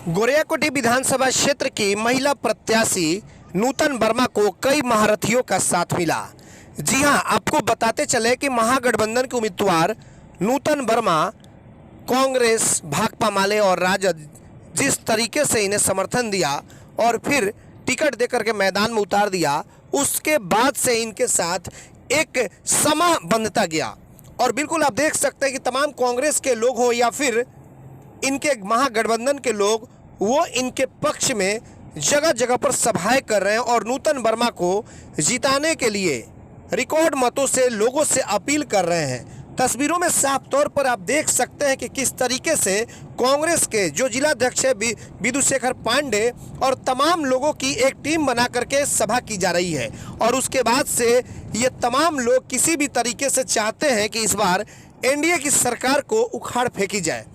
गोरियाकोटी विधानसभा क्षेत्र की महिला प्रत्याशी नूतन वर्मा को कई महारथियों का साथ मिला। जी हां, आपको बताते चले कि महागठबंधन के उम्मीदवार नूतन वर्मा कांग्रेस, भाकपा माले और राजद जिस तरीके से इन्हें समर्थन दिया और फिर टिकट देकर के मैदान में उतार दिया, उसके बाद से इनके साथ एक समा बंधता गया। और बिल्कुल आप देख सकते हैं कि तमाम कांग्रेस के लोग हों या फिर इनके महागठबंधन के लोग, वो इनके पक्ष में जगह जगह पर सभाएं कर रहे हैं और नूतन वर्मा को जिताने के लिए रिकॉर्ड मतों से लोगों से अपील कर रहे हैं। तस्वीरों में साफ तौर पर आप देख सकते हैं कि किस तरीके से कांग्रेस के जो जिलाध्यक्ष है विधुशेखर पांडे और तमाम लोगों की एक टीम बना करके सभा की जा रही है। और उसके बाद से ये तमाम लोग किसी भी तरीके से चाहते हैं कि इस बार एनडीए की सरकार को उखाड़ फेंकी जाए।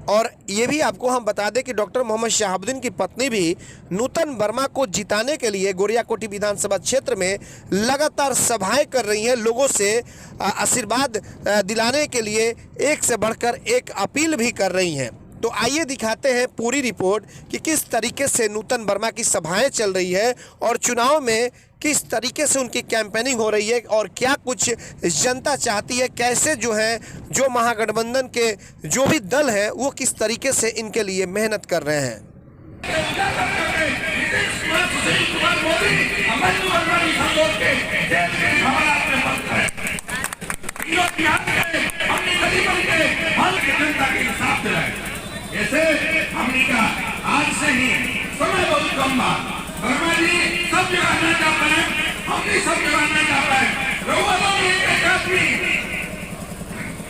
और ये भी आपको हम बता दें कि डॉक्टर मोहम्मद शहाबुद्दीन की पत्नी भी नूतन वर्मा को जिताने के लिए गोरियाकोटी विधानसभा क्षेत्र में लगातार सभाएं कर रही हैं, लोगों से आशीर्वाद दिलाने के लिए एक से बढ़कर एक अपील भी कर रही हैं। तो आइए दिखाते हैं पूरी रिपोर्ट कि किस तरीके से नूतन वर्मा की सभाएं चल रही है और चुनाव में किस तरीके से उनकी कैंपेनिंग हो रही है और क्या कुछ जनता चाहती है, कैसे जो है जो महागठबंधन के जो भी दल है वो किस तरीके से इनके लिए मेहनत कर रहे हैं। ऐसे हमने का आज से ही समय बहुत कम बा। वर्मा जी सब जगह न जा पाए, हम भी सब जगह न जा पाए। रोवालों में एक आदमी,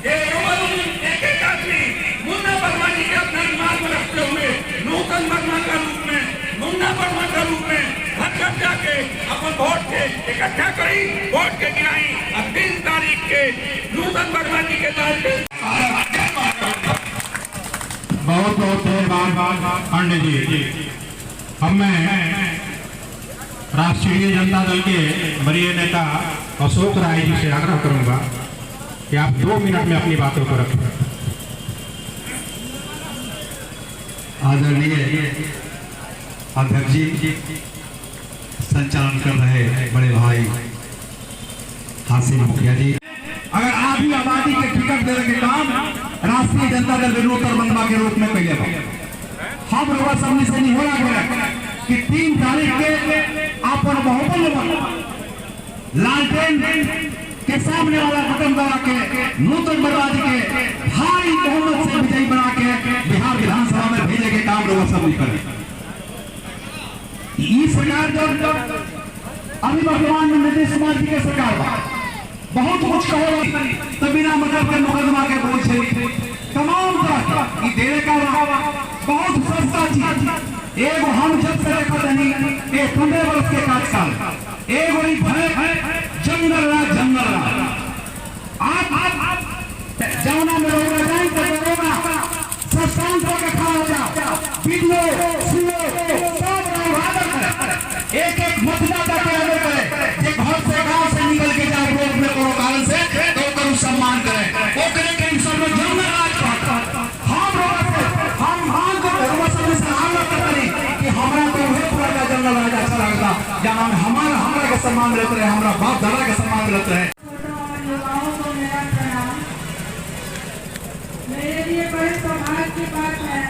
ये रोवालों में एक आदमी मुन्ना वर्मा जी के अपने दिमाग में रखते हुए नूतन वर्मा का रूप में, मुन्ना वर्मा का रूप में घर घर जाके अपन वोट के इकट्ठा करी, वोट के गिराई। अब 3 तारीख के नूतन वर्मा जी के दाल पे बहुत बहुत धन्यवाद पांडे जी। अब मैं राष्ट्रीय जनता दल के वरीय नेता अशोक राय जी से आग्रह करूंगा कि आप 2 मिनट में अपनी बातों को रखें। आदरणीय अध्यक्ष जी, संचालन कर रहे बड़े भाई हासिम मुखिया जी, अगर आधी आबादी के टिकट देने के काम राष्ट्रीय जनता दल नूतन वर्मा के रूप में कैले हम लोग सामने से नहीं हो रहा कि 3 तारीख के अपन बहुमूल्य लालटेन के सामने वाला बटन दबा के नूतन वर्मा जी के भारी बहुमत से विजयी बना के बिहार विधानसभा में भेजे के काम लोग सब करें। इस सरकार जो अभी वर्तमान में नीतीश कुमार जी के सरकार बहुत कुछ कहो तो बिना मतलब के मुकदमा के बोझ से तमाम तरह की देने का बहुत सस्ता चीज। एगो हम जब से देखा नहीं 15 वर्ष के कार्यकाल, एगो जंगल आप जमुना में लोग जाए तो सस्तान के खा हो जाओ, वीडियो एक मतदाता के आगे करे घर से गांव से निकल के जाए रोड में कोनो कारण से तो करू सम्मान करे वो करे के सब लोग जंगल राज जंगल राज अच्छा लगता जहाँ हमारा के सम्मान मिलते रहे, हमारा बाप दादा के सम्मान मिलते रहे। मेरे लिए बड़े सौभाग्य की बात है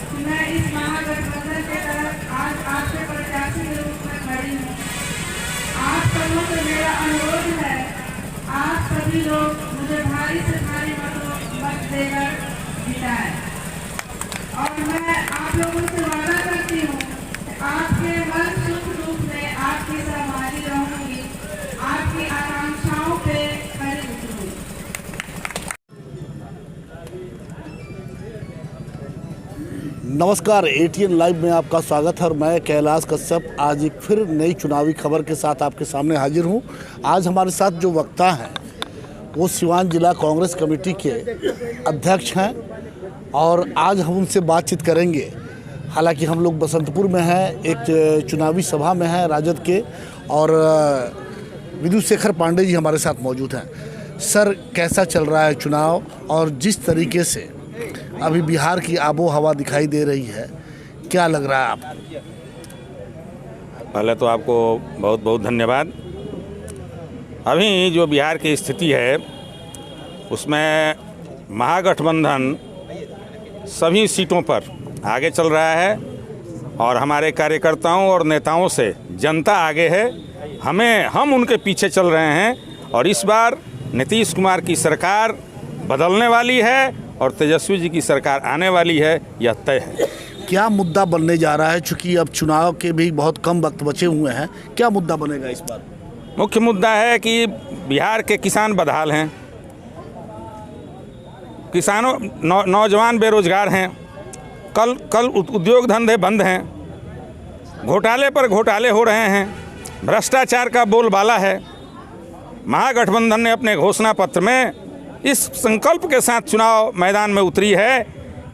कि मैं इस महागठबंधन के तरफ आज आपके प्रत्याशी के रूप में खड़ी हूँ। आप सबों से मेरा अनुरोध है, आप सभी लोग मुझे भारी से भारी मत देकर जिताएं। और मैं आप लोगों से वादा करती हूँ आपके मन सुख रूप में आपकी सहभागी रहूंगी, आपकी आकांक्षाओं पे खरी उतरूंगी। नमस्कार, ATN लाइव में आपका स्वागत है और मैं कैलाश कश्यप आज एक फिर नई चुनावी खबर के साथ आपके सामने हाजिर हूं। आज हमारे साथ जो वक्ता हैं वो सिवान जिला कांग्रेस कमेटी के अध्यक्ष हैं और आज हम उनसे बातचीत करेंगे। हालांकि हम लोग बसंतपुर में हैं, एक चुनावी सभा में हैं राजद के, और विधुशेखर पांडे जी हमारे साथ मौजूद हैं। सर, कैसा चल रहा है चुनाव और जिस तरीके से अभी बिहार की आबो हवा दिखाई दे रही है, क्या लग रहा है आपको? पहले तो आपको बहुत बहुत धन्यवाद। अभी जो बिहार की स्थिति है उसमें महागठबंधन सभी सीटों पर आगे चल रहा है और हमारे कार्यकर्ताओं और नेताओं से जनता आगे है। हम उनके पीछे चल रहे हैं और इस बार नीतीश कुमार की सरकार बदलने वाली है और तेजस्वी जी की सरकार आने वाली है, यह तय है। क्या मुद्दा बनने जा रहा है? चूंकि अब चुनाव के भी बहुत कम वक्त बचे हुए हैं, क्या मुद्दा बनेगा इस बार? मुख्य मुद्दा है कि बिहार के किसान बदहाल हैं, किसानों नौजवान बेरोजगार हैं, कल उद्योग धंधे बंद हैं, घोटाले पर घोटाले हो रहे हैं, भ्रष्टाचार का बोलबाला है। महागठबंधन ने अपने घोषणा पत्र में इस संकल्प के साथ चुनाव मैदान में उतरी है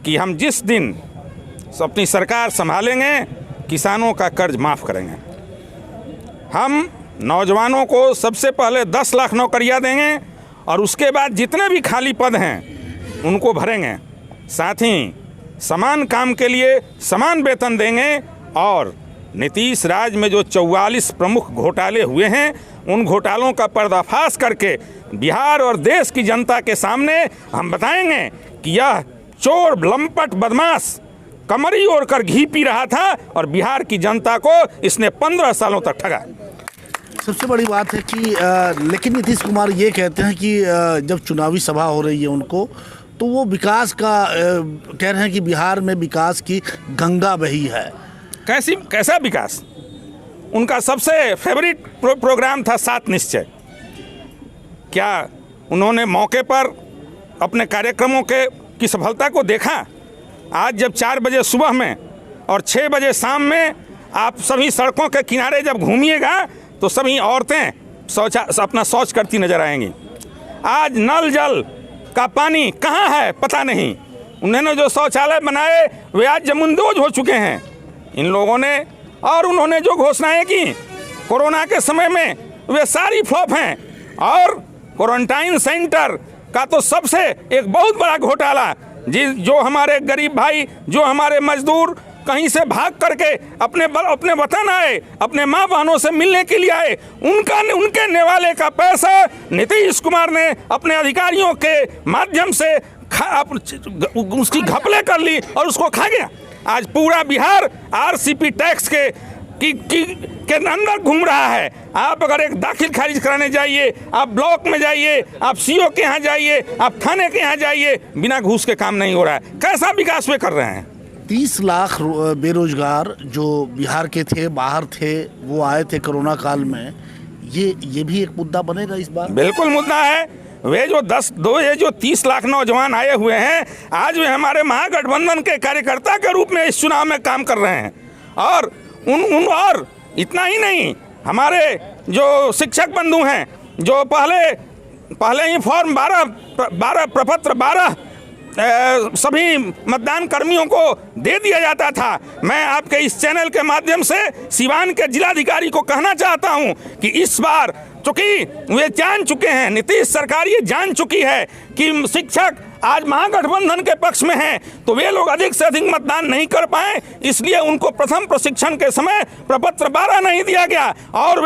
कि हम जिस दिन अपनी सरकार संभालेंगे किसानों का कर्ज माफ़ करेंगे। हम नौजवानों को सबसे पहले 10 लाख नौकरियां देंगे और उसके बाद जितने भी खाली पद हैं उनको भरेंगे। साथ ही समान काम के लिए समान वेतन देंगे और नीतीश राज में जो 44 प्रमुख घोटाले हुए हैं उन घोटालों का पर्दाफाश करके बिहार और देश की जनता के सामने हम बताएंगे कि यह चोर लंपट बदमाश कमरी ओढ़ कर घी पी रहा था और बिहार की जनता को इसने 15 सालों तक ठगा। सबसे बड़ी बात है कि लेकिन नीतीश कुमार ये कहते हैं कि जब चुनावी सभा हो रही है उनको, तो वो विकास का कह रहे हैं कि बिहार में विकास की गंगा बही है। कैसा विकास? उनका सबसे फेवरेट प्रोग्राम था 7 निश्चय। क्या उन्होंने मौके पर अपने कार्यक्रमों की सफलता को देखा? आज जब 4 बजे सुबह में और 6 बजे शाम में आप सभी सड़कों के किनारे जब घूमिएगा तो सभी औरतें अपना शौच करती नजर आएंगी। आज नल जल का पानी कहाँ है पता नहीं। उन्होंने जो शौचालय बनाए वे आज जमुंदोज हो चुके हैं इन लोगों ने। और उन्होंने जो घोषणाएं की कोरोना के समय में वे सारी फ्लॉप हैं। और क्वारंटाइन सेंटर का तो सबसे एक बहुत बड़ा घोटाला, जो हमारे गरीब भाई, जो हमारे मजदूर कहीं से भाग करके अपने वतन आए, अपने माँ बहनों से मिलने के लिए आए, उनके नेवाले का पैसा नीतीश कुमार ने अपने अधिकारियों के माध्यम से उसकी घपले कर ली और उसको खा गया। आज पूरा बिहार आरसीपी टैक्स के अंदर घूम रहा है। आप अगर एक दाखिल खारिज कराने जाइए, आप ब्लॉक में जाइए, आप सीओ के यहाँ जाइए, आप थाने के यहाँ जाइए, बिना घूस के काम नहीं हो रहा है। कैसा विकास वे कर रहे हैं? 30 लाख बेरोजगार जो बिहार के थे, बाहर थे, वो आए थे कोरोना काल में। ये भी एक मुद्दा बनेगा इस बार? बिल्कुल मुद्दा है। वे जो 30 लाख नौजवान आए हुए हैं, आज वे हमारे महागठबंधन के कार्यकर्ता के रूप में इस चुनाव में काम कर रहे हैं। और और इतना ही नहीं, हमारे जो शिक्षक बंधु हैं, जो पहले ही फॉर्म 12 प्रपत्र 12 सभी मतदान कर्मियों को दे दिया जाता था। मैं आपके इस चैनल के माध्यम से सिवान के जिलाधिकारी को कहना चाहता हूं कि इस बार चूंकि वे जान चुके हैं, नीतीश सरकार ये जान चुकी है कि शिक्षक आज महागठबंधन के पक्ष में हैं, तो वे लोग अधिक से अधिक मतदान नहीं कर पाए, इसलिए उनको प्रथम प्रशिक्षण के समय प्रपत्र 12 नहीं दिया गया और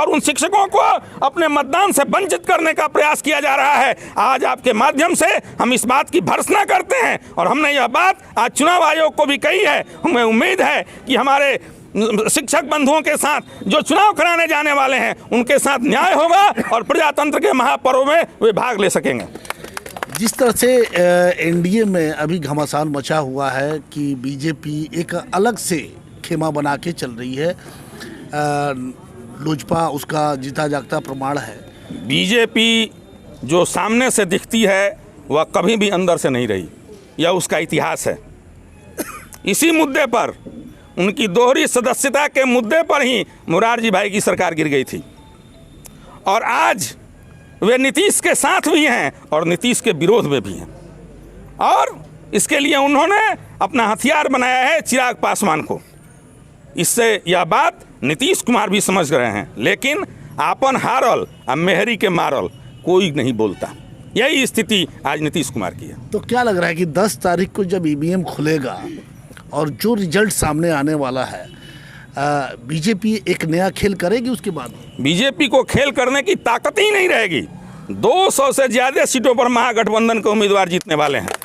उन शिक्षकों को अपने मतदान से वंचित करने का प्रयास किया जा रहा है। आज आपके माध्यम से हम इस बात की भर्त्सना करते हैं और हमने यह बात आज चुनाव आयोग को भी कही है। हमें उम्मीद है कि हमारे शिक्षक बंधुओं के साथ जो चुनाव कराने जाने वाले हैं उनके साथ न्याय होगा और प्रजातंत्र के महापर्व में वे भाग ले सकेंगे। जिस तरह से एनडीए में अभी घमासान मचा हुआ है कि बीजेपी एक अलग से खेमा बना के चल रही है, लोजपा उसका जीता जागता प्रमाण है। बीजेपी जो सामने से दिखती है वह कभी भी अंदर से नहीं रही, यह उसका इतिहास है। इसी मुद्दे पर, उनकी दोहरी सदस्यता के मुद्दे पर ही मुरारजी भाई की सरकार गिर गई थी और आज वे नीतीश के साथ भी हैं और नीतीश के विरोध में भी हैं। और इसके लिए उन्होंने अपना हथियार बनाया है चिराग पासवान को। इससे यह बात नीतीश कुमार भी समझ रहे हैं, लेकिन आपन हारल अब मेहरी के मारल कोई नहीं बोलता। यही स्थिति आज नीतीश कुमार की है। तो क्या लग रहा है कि 10 तारीख को जब ईवीएम खुलेगा और जो रिजल्ट सामने आने वाला है, बीजेपी एक नया खेल करेगी उसके बाद? बीजेपी को खेल करने की ताकत ही नहीं रहेगी। 200 से ज़्यादा सीटों पर महागठबंधन के उम्मीदवार जीतने वाले हैं।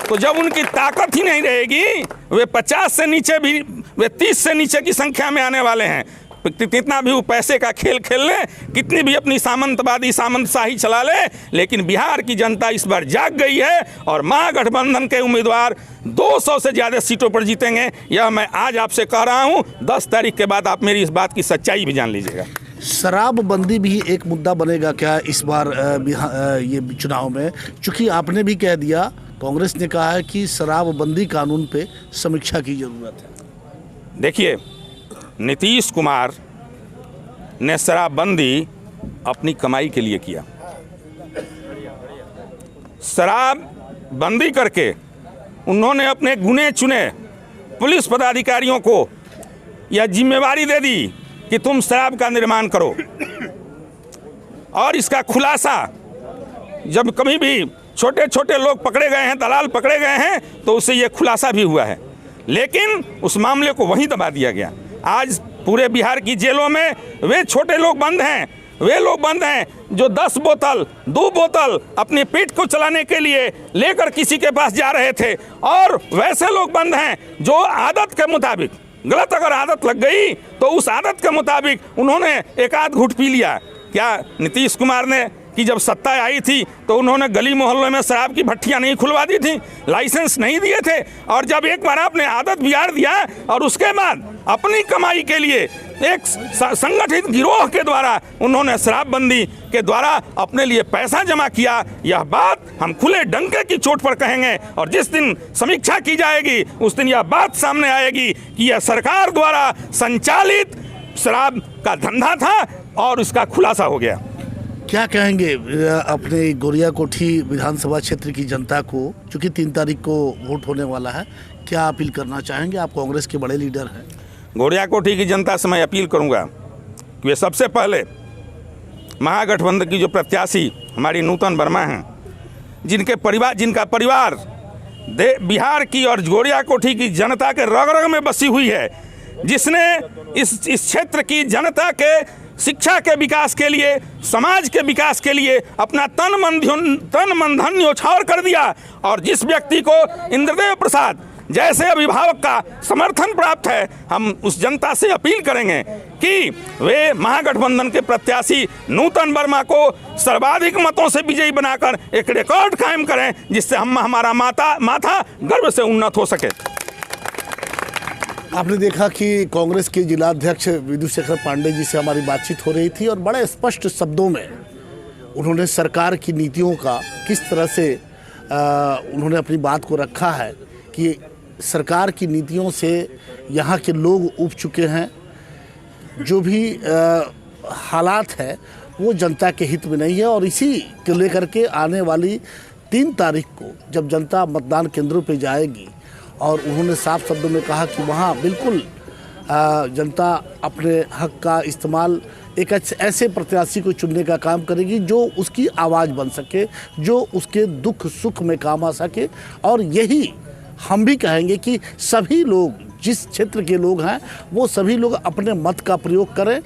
तो जब उनकी ताकत ही नहीं रहेगी, वे 50 से नीचे भी, वे 30 से नीचे की संख्या में आने वाले हैं। कितना भी वो पैसे का खेल खेल ले, कितनी भी अपनी सामंतवादी सामंतशाही चला ले, लेकिन बिहार की जनता इस बार जाग गई है और महागठबंधन के उम्मीदवार 200 से ज़्यादा सीटों पर जीतेंगे। यह मैं आज आपसे कह रहा हूँ। 10 तारीख के बाद आप मेरी इस बात की सच्चाई भी जान लीजिएगा। शराबबंदी भी एक मुद्दा बनेगा क्या इस बार ये चुनाव में? चूँकि आपने भी कह दिया, कांग्रेस ने कहा है कि शराबबंदी कानून पे समीक्षा की जरूरत है। देखिए, नीतीश कुमार ने शराबबंदी अपनी कमाई के लिए किया। शराबबंदी करके उन्होंने अपने गुने चुने पुलिस पदाधिकारियों को यह जिम्मेवारी दे दी कि तुम शराब का निर्माण करो। और इसका खुलासा जब कभी भी छोटे छोटे लोग पकड़े गए हैं, दलाल पकड़े गए हैं, तो उससे ये खुलासा भी हुआ है। लेकिन उस मामले को वहीं दबा दिया गया। आज पूरे बिहार की जेलों में वे छोटे लोग बंद हैं, वे लोग बंद हैं जो 10 बोतल 2 बोतल अपने पेट को चलाने के लिए लेकर किसी के पास जा रहे थे। और वैसे लोग बंद हैं जो आदत के मुताबिक, गलत अगर आदत लग गई तो उस आदत के मुताबिक उन्होंने एक आध घूंट पी लिया। क्या नीतीश कुमार ने कि जब सत्ता आई थी तो उन्होंने गली मोहल्लों में शराब की भट्टियां नहीं खुलवा दी थी, लाइसेंस नहीं दिए थे? और जब एक बार आपने आदत बिगाड़ दिया और उसके बाद अपनी कमाई के लिए एक संगठित गिरोह के द्वारा उन्होंने शराबबंदी के द्वारा अपने लिए पैसा जमा किया, यह बात हम खुले डंके की चोट पर कहेंगे। और जिस दिन समीक्षा की जाएगी उस दिन यह बात सामने आएगी कि यह सरकार द्वारा संचालित शराब का धंधा था और इसका खुलासा हो गया। क्या कहेंगे अपने गोरियाकोठी विधानसभा क्षेत्र की जनता को, चूँकि 3 तारीख को वोट होने वाला है, क्या अपील करना चाहेंगे? आप कांग्रेस के बड़े लीडर हैं। गोरियाकोठी की जनता से मैं अपील करूंगा कि वे सबसे पहले महागठबंधन की जो प्रत्याशी हमारी नूतन वर्मा हैं, जिनका परिवार बिहार की और गोरियाकोठी की जनता के रग रग में बसी हुई है, जिसने इस क्षेत्र की जनता के शिक्षा के विकास के लिए, समाज के विकास के लिए अपना तन मन धन न्योछावर कर दिया, और जिस व्यक्ति को इंद्रदेव प्रसाद जैसे अभिभावक का समर्थन प्राप्त है, हम उस जनता से अपील करेंगे कि वे महागठबंधन के प्रत्याशी नूतन वर्मा को सर्वाधिक मतों से विजयी बनाकर एक रिकॉर्ड कायम करें, जिससे हमारा माथा गर्व से उन्नत हो सके। आपने देखा कि कांग्रेस के जिलाध्यक्ष विधुशेखर पांडे जी से हमारी बातचीत हो रही थी और बड़े स्पष्ट शब्दों में उन्होंने सरकार की नीतियों का किस तरह से उन्होंने अपनी बात को रखा है कि सरकार की नीतियों से यहाँ के लोग उब चुके हैं। जो भी हालात है वो जनता के हित में नहीं है, और इसी को लेकर के आने वाली 3 तारीख को जब जनता मतदान केंद्रों पे जाएगी, और उन्होंने साफ शब्दों में कहा कि वहाँ बिल्कुल जनता अपने हक का इस्तेमाल एक ऐसे प्रत्याशी को चुनने का काम करेगी जो उसकी आवाज़ बन सके, जो उसके दुख सुख में काम आ सके। और यही हम भी कहेंगे कि सभी लोग, जिस क्षेत्र के लोग हैं, वो सभी लोग अपने मत का प्रयोग करें,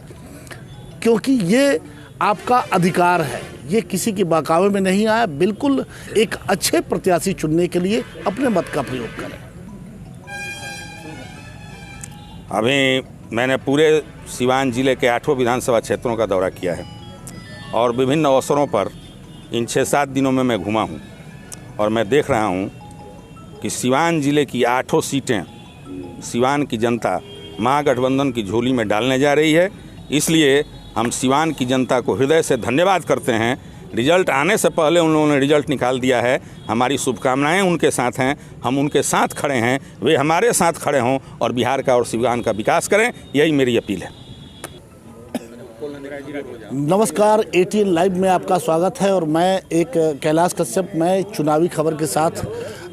क्योंकि ये आपका अधिकार है, ये किसी के बहकावे में नहीं आया। बिल्कुल एक अच्छे प्रत्याशी चुनने के लिए अपने मत का प्रयोग करें। अभी मैंने पूरे सिवान जिले के 8 विधानसभा क्षेत्रों का दौरा किया है और विभिन्न अवसरों पर इन 6-7 दिनों में मैं घूमा हूँ, और मैं देख रहा हूँ कि सिवान जिले की 8 सीटें सिवान की जनता महागठबंधन की झोली में डालने जा रही है। इसलिए हम सिवान की जनता को हृदय से धन्यवाद करते हैं। रिजल्ट आने से पहले उन लोगों ने रिजल्ट निकाल दिया है। हमारी शुभकामनाएं उनके साथ हैं, हम उनके साथ खड़े हैं, वे हमारे साथ खड़े हों और बिहार का और सिवान का विकास करें, यही मेरी अपील है। नमस्कार, ATN लाइव में आपका स्वागत है और मैं एक कैलाश कश्यप, मैं चुनावी खबर के साथ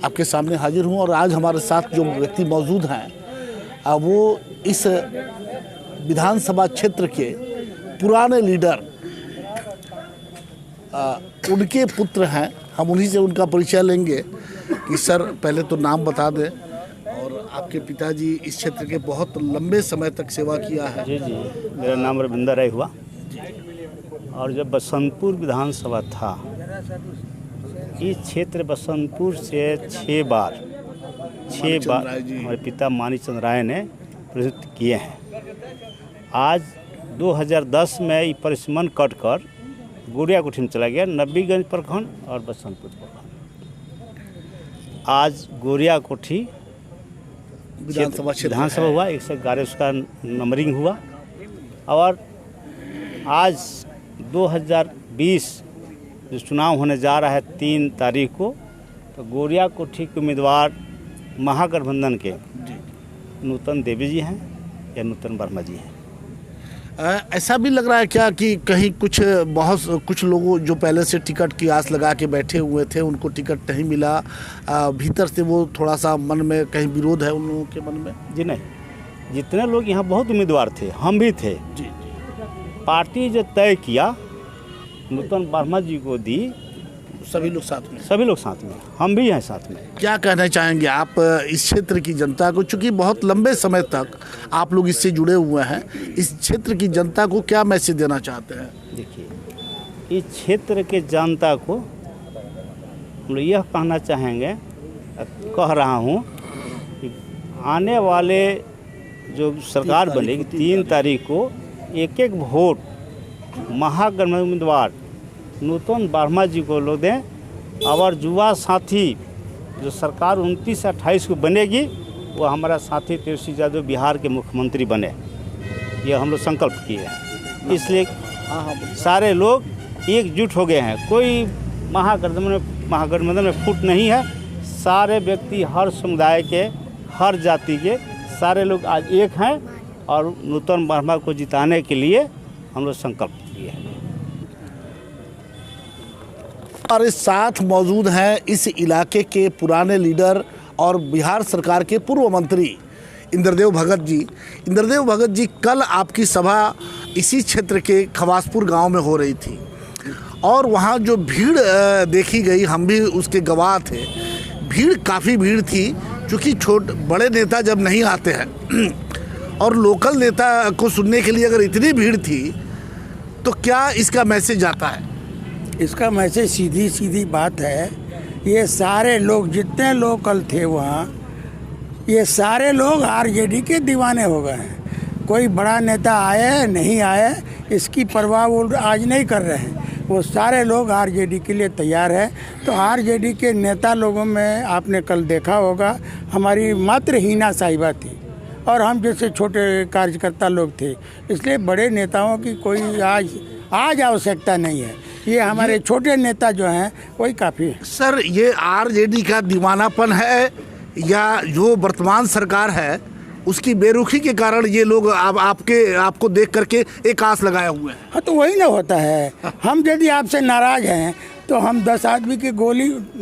आपके सामने हाजिर हूं। और आज हमारे साथ जो व्यक्ति मौजूद हैं वो इस विधानसभा क्षेत्र के पुराने लीडर, उनके पुत्र हैं। हम उन्हीं से उनका परिचय लेंगे कि सर पहले तो नाम बता दें और आपके पिताजी इस क्षेत्र के बहुत लंबे समय तक सेवा किया है। जी जी, मेरा नाम रविंदर राय हुआ। और जब बसंतपुर विधानसभा था, इस क्षेत्र बसंतपुर से 6 बार हमारे पिता मानीचंद राय ने प्रतिनिधित्व किए हैं। आज 2010 में ये परिसीमन कट कर गोरिया कोठी में चला गया, नबीगंज प्रखंड और बसंतपुर प्रखंड। आज गोरिया कोठी विधानसभा हुआ, 111 उसका नंबरिंग हुआ। और आज 2020 जो चुनाव होने जा रहा है 3 तारीख को, तो गोरिया कोठी के उम्मीदवार महागठबंधन के नूतन देवी जी हैं या नूतन वर्मा जी हैं। ऐसा भी लग रहा है क्या कि कहीं कुछ लोगों जो पहले से टिकट की आस लगा के बैठे हुए थे, उनको टिकट नहीं मिला, भीतर से वो थोड़ा सा मन में कहीं विरोध है उन लोगों के मन में? जी नहीं, जितने लोग यहाँ बहुत उम्मीदवार थे, हम भी थे जी। पार्टी जो तय किया नूतन वर्मा जी को दी, सभी लोग साथ में, हम भी हैं साथ में। क्या कहना चाहेंगे आप इस क्षेत्र की जनता को, चूँकि बहुत लंबे समय तक आप लोग इससे जुड़े हुए हैं, इस क्षेत्र की जनता को क्या मैसेज देना चाहते हैं? देखिए, इस क्षेत्र के जनता को हम लोग यह कहना चाहेंगे, कह रहा हूँ कि आने वाले जो सरकार बनेगी 3 तारीख को, एक वोट महागठबंधन उम्मीदवार नूतन वर्मा जी को लोग दें। और युवा साथी जो सरकार 29 से 28 को बनेगी, वो हमारा साथी तेजस्वी यादव बिहार के मुख्यमंत्री बने, ये हम लोग संकल्प किए हैं। इसलिए सारे लोग एकजुट हो गए हैं, कोई महागठबंधन में फूट नहीं है। सारे व्यक्ति, हर समुदाय के, हर जाति के सारे लोग आज एक हैं और नूतन वर्मा को जिताने के लिए हम लोग संकल्प किए हैं। और इस साथ मौजूद हैं इस इलाके के पुराने लीडर और बिहार सरकार के पूर्व मंत्री इंद्रदेव भगत जी। इंद्रदेव भगत जी, कल आपकी सभा इसी क्षेत्र के खवासपुर गांव में हो रही थी और वहां जो भीड़ देखी गई, हम भी उसके गवाह थे। काफ़ी भीड़ थी, क्योंकि बड़े नेता जब नहीं आते हैं और लोकल नेता को सुनने के लिए अगर इतनी भीड़ थी, तो क्या इसका मैसेज आता है? इसका मैसेज सीधी बात है, ये सारे लोग जितने लोग कल थे वहाँ, ये सारे लोग आरजेडी के दीवाने हो गए हैं। कोई बड़ा नेता आया नहीं आया, इसकी परवाह वो आज नहीं कर रहे हैं। वो सारे लोग आरजेडी के लिए तैयार है। तो आरजेडी के नेता लोगों में आपने कल देखा होगा, हमारी मात्र हीना साहिबा थी और हम जैसे छोटे कार्यकर्ता लोग थे। इसलिए बड़े नेताओं की कोई आज आवश्यकता नहीं है। ये हमारे छोटे नेता जो हैं वही काफ़ी है। सर, ये आरजेडी का दीवानापन है या जो वर्तमान सरकार है उसकी बेरुखी के कारण ये लोग आपको देख करके एक आस लगाए हुए हैं? हाँ, तो वही ना होता है। हम यदि आपसे नाराज़ हैं तो हम 10 आदमी की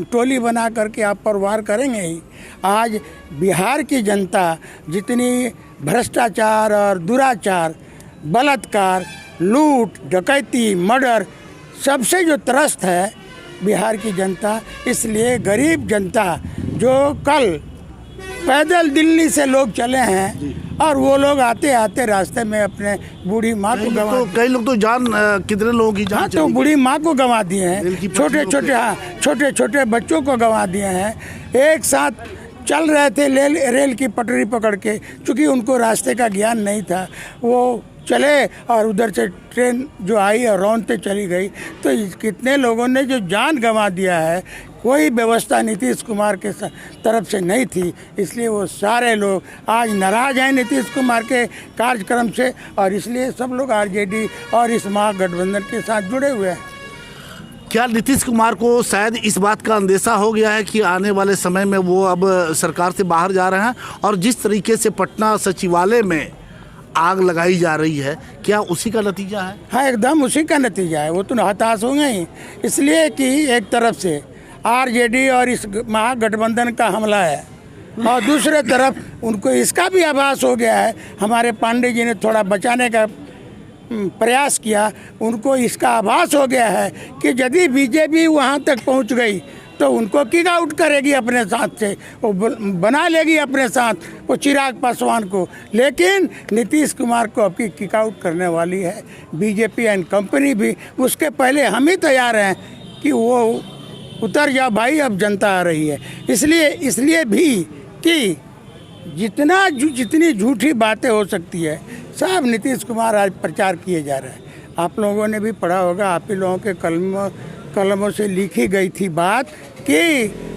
टोली बना करके आप पर वार करेंगे ही। आज बिहार की जनता जितनी भ्रष्टाचार और दुराचार, बलात्कार, लूट, डकैती, मर्डर, सबसे जो त्रस्त है बिहार की जनता। इसलिए गरीब जनता जो कल पैदल दिल्ली से लोग चले हैं और वो लोग आते आते रास्ते में अपने बूढ़ी माँ को गंवा, कई लोग तो कितने लोगों की जान, तो बूढ़ी माँ को गंवा दिए हैं, छोटे छोटे बच्चों को गंवा दिए हैं। एक साथ चल रहे थे रेल की पटरी पकड़ के, चूँकि उनको रास्ते का ज्ञान नहीं था, वो चले और उधर से ट्रेन जो आई और रौंद पे चली गई। तो कितने लोगों ने जो जान गंवा दिया है, कोई व्यवस्था नीतीश कुमार के तरफ से नहीं थी। इसलिए वो सारे लोग आज नाराज़ हैं नीतीश कुमार के कार्यक्रम से, और इसलिए सब लोग आरजेडी और इस महागठबंधन के साथ जुड़े हुए हैं। क्या नीतीश कुमार को शायद इस बात का अंदेशा हो गया है कि आने वाले समय में वो अब सरकार से बाहर जा रहे हैं, और जिस तरीके से पटना सचिवालय में आग लगाई जा रही है, क्या उसी का नतीजा है? हाँ, एकदम उसी का नतीजा है। वो तो हताश होंगे ही, इसलिए कि एक तरफ से आरजेडी और इस महागठबंधन का हमला है और दूसरे तरफ उनको इसका भी आभास हो गया है। हमारे पांडे जी ने थोड़ा बचाने का प्रयास किया, उनको इसका आभास हो गया है कि यदि बीजेपी वहाँ तक पहुँच गई तो उनको किक आउट करेगी अपने साथ से, वो बना लेगी अपने साथ वो चिराग पासवान को। लेकिन नीतीश कुमार को अब की किक आउट करने वाली है बीजेपी एंड कंपनी भी। उसके पहले हम ही तैयार हैं कि वो उतर जा भाई, अब जनता आ रही है। इसलिए भी कि जितनी झूठी बातें हो सकती है सब नीतीश कुमार आज प्रचार किए जा रहे हैं। आप लोगों ने भी पढ़ा होगा, आप ही लोगों के कलमों से लिखी गई थी बात कि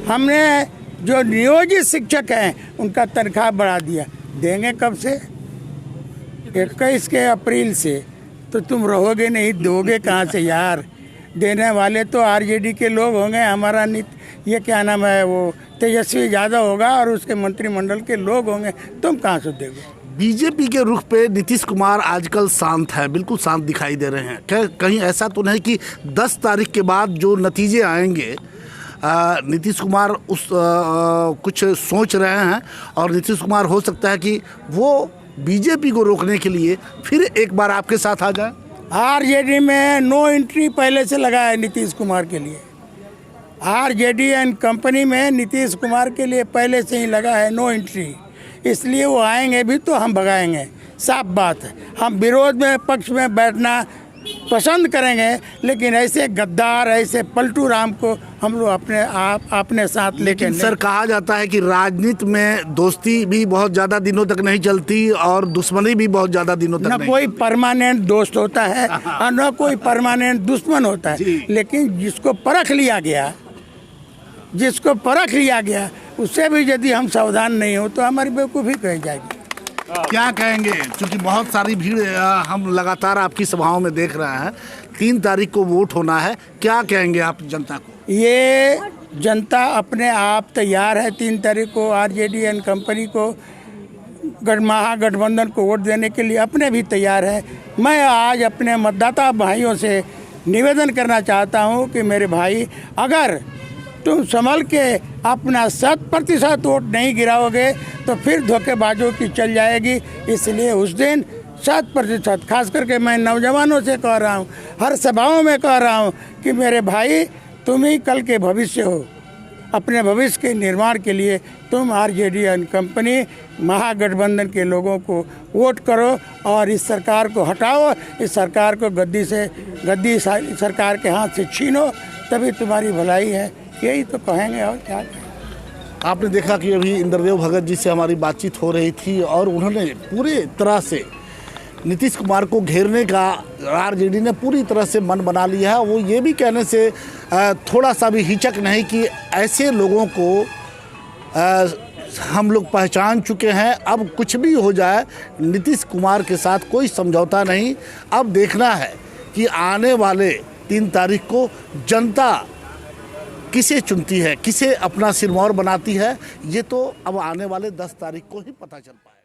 हमने जो नियोजित शिक्षक हैं उनका तनख्वाह बढ़ा दिया। देंगे कब से? 21 के अप्रैल से। तो तुम रहोगे नहीं, दोगे कहाँ से यार? देने वाले तो आरजेडी के लोग होंगे, हमारा ये क्या नाम है वो तेजस्वी यादव होगा और उसके मंत्रिमंडल के लोग होंगे। तुम कहाँ से दोगे? बीजेपी के रुख पे नीतीश कुमार आजकल शांत है, बिल्कुल शांत दिखाई दे रहे हैं। क्या कहीं ऐसा तो नहीं कि 10 तारीख के बाद जो नतीजे आएंगे नीतीश कुमार कुछ सोच रहे हैं और नीतीश कुमार हो सकता है कि वो बीजेपी को रोकने के लिए फिर एक बार आपके साथ आ जाए? आरजेडी में नो एंट्री पहले से लगा है नीतीश कुमार के लिए। आरजेडी एंड कंपनी में नीतीश कुमार के लिए पहले से ही लगा है नो एंट्री। इसलिए वो आएंगे भी तो हम भगाएंगे, साफ बात है। हम विरोध में पक्ष में बैठना पसंद करेंगे, लेकिन ऐसे गद्दार, ऐसे पलटू राम को हम लोग अपने साथ लेके सर, कहा जाता है कि राजनीति में दोस्ती भी बहुत ज़्यादा दिनों तक नहीं चलती और दुश्मनी भी बहुत ज़्यादा दिनों तक न नहीं। कोई परमानेंट दोस्त होता है और न कोई परमानेंट दुश्मन होता है। लेकिन जिसको परख लिया गया उससे भी यदि हम सावधान नहीं हो तो हमारी बेवकूफ़ी कही जाएगी। क्या कहेंगे? क्योंकि बहुत सारी भीड़ हम लगातार आपकी सभाओं में देख रहे हैं। 3 तारीख को वोट होना है, क्या कहेंगे आप जनता को? ये जनता अपने आप तैयार है 3 तारीख को आरजेडी एंड कंपनी को महागठबंधन को वोट देने के लिए, अपने भी तैयार है। मैं आज अपने मतदाता भाइयों से निवेदन करना चाहता हूँ कि मेरे भाई, अगर तुम संभल के अपना 100% वोट नहीं गिराओगे तो फिर धोखेबाजों की चल जाएगी। इसलिए उस दिन 100%, खास करके मैं नौजवानों से कह रहा हूँ, हर सभाओं में कह रहा हूँ कि मेरे भाई, तुम ही कल के भविष्य हो। अपने भविष्य के निर्माण के लिए तुम आरजेडी एंड कंपनी महागठबंधन के लोगों को वोट करो और इस सरकार को हटाओ। इस सरकार को गद्दी सरकार के हाथ से छीनो, तभी तुम्हारी भलाई है। यही तो कहेंगे, और क्या कहेंगे। आपने देखा कि अभी इंद्रदेव भगत जी से हमारी बातचीत हो रही थी और उन्होंने पूरे तरह से नीतीश कुमार को घेरने का आरजेडी ने पूरी तरह से मन बना लिया है। वो ये भी कहने से थोड़ा सा भी हिचक नहीं कि ऐसे लोगों को हम लोग पहचान चुके हैं। अब कुछ भी हो जाए, नीतीश कुमार के साथ कोई समझौता नहीं। अब देखना है कि आने वाले 3 तारीख को जनता किसे चुनती है, किसे अपना सिरमौर बनाती है। ये तो अब आने वाले 10 तारीख को ही पता चल पाएगा।